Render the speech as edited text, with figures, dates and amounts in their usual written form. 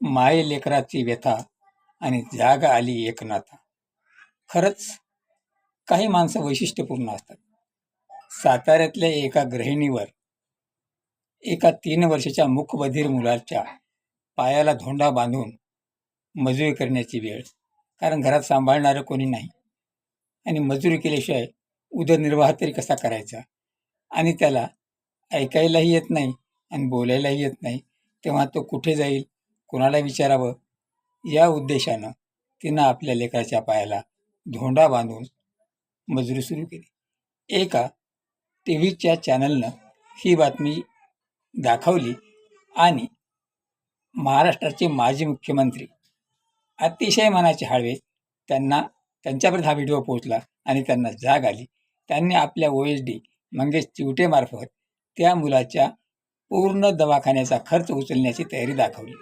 माये लेकराची व्यथा आणि जाग आली एकनाथा. खरंच काही माणसं वैशिष्ट्यपूर्ण असतात. साताऱ्यातल्या एका गृहिणीवर एका 3 वर्षाच्या मूकबधीर मुलाच्या पायाला धोंडा बांधून मजुरी करण्याची वेळ. कारण घरात सांभाळणारं कोणी नाही आणि मजुरी केल्याशिवाय उदरनिर्वाह तरी कसा करायचा. आणि त्याला ऐकायलाही येत नाही आणि बोलायलाही येत नाही. तेव्हा तो कुठे जाईल, कोणाला विचारावं, या उद्देशानं तिनं आपल्या लेकराच्या पायाला धोंडा बांधून मजुरी सुरू केली. एका टी व्हीच्या चॅनलनं ही बातमी दाखवली आणि महाराष्ट्राचे माजी मुख्यमंत्री अतिशय मनाचे हळवे, त्यांच्यापर्यंत हा व्हिडिओ पोहोचला आणि त्यांना जाग आली. त्यांनी आपल्या OSD मंगेश चिवटेमार्फत त्या मुलाच्या पूर्ण दवाखान्याचा खर्च उचलण्याची तयारी दाखवली.